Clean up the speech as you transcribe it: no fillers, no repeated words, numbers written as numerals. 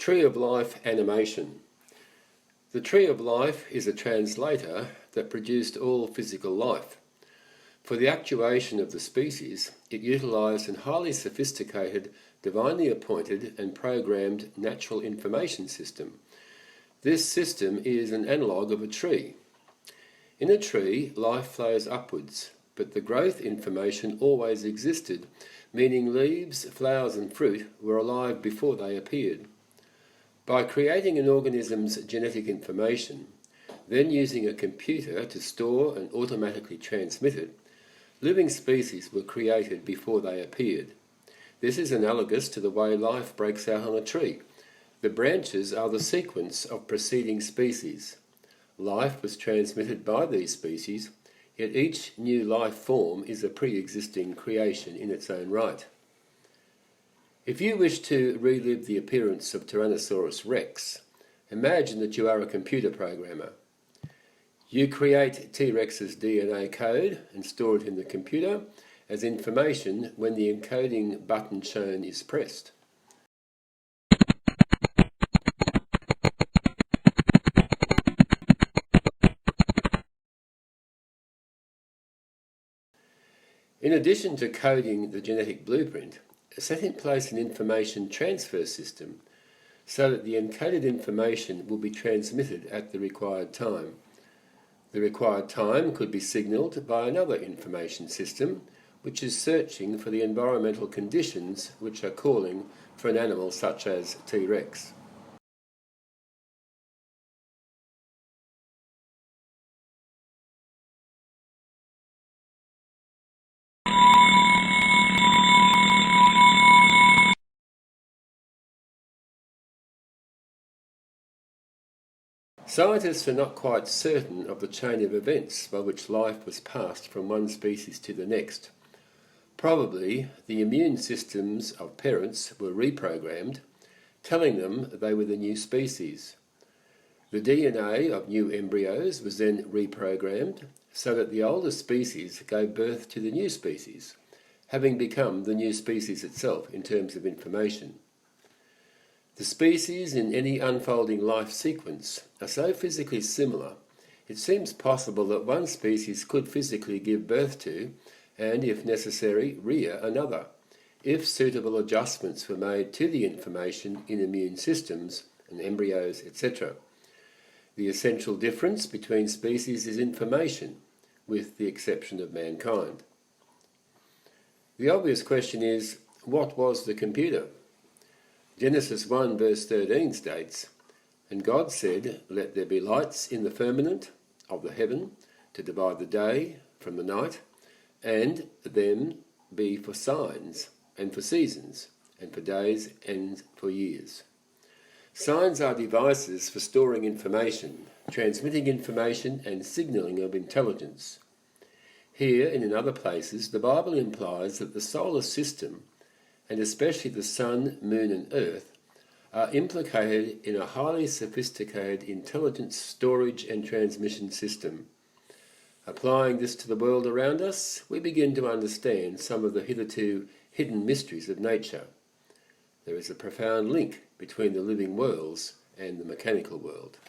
Tree of Life animation. The Tree of Life is a translator that produced all physical life. For the actuation of the species, it utilised a highly sophisticated, divinely appointed and programmed natural information system. This system is an analogue of a tree. In a tree, life flows upwards, but the growth information always existed, meaning leaves, flowers and fruit were alive before they appeared. By creating an organism's genetic information, then using a computer to store and automatically transmit it, living species were created before they appeared. This is analogous to the way life breaks out on a tree. The branches are the sequence of preceding species. Life was transmitted by these species, yet each new life form is a pre-existing creation in its own right. If you wish to relive the appearance of Tyrannosaurus rex, imagine that you are a computer programmer. You create T-Rex's DNA code and store it in the computer as information when the encoding button shown is pressed. In addition to coding the genetic blueprint, set in place an information transfer system so that the encoded information will be transmitted at the required time. The required time could be signalled by another information system which is searching for the environmental conditions which are calling for an animal such as T-Rex. Scientists are not quite certain of the chain of events by which life was passed from one species to the next. Probably the immune systems of parents were reprogrammed, telling them they were the new species. The DNA of new embryos was then reprogrammed so that the older species gave birth to the new species, having become the new species itself in terms of information. The species in any unfolding life sequence are so physically similar, it seems possible that one species could physically give birth to, and if necessary, rear another, if suitable adjustments were made to the information in immune systems and embryos, etc. The essential difference between species is information, with the exception of mankind. The obvious question is, what was the computer? Genesis 1 verse 13 states, "And God said, Let there be lights in the firmament of the heaven to divide the day from the night, and them be for signs, and for seasons, and for days, and for years." Signs are devices for storing information, transmitting information, and signalling of intelligence. Here and in other places, the Bible implies that the solar system, and especially the sun, moon and earth, are implicated in a highly sophisticated intelligence storage and transmission system. Applying this to the world around us, we begin to understand some of the hitherto hidden mysteries of nature. There is a profound link between the living worlds and the mechanical world.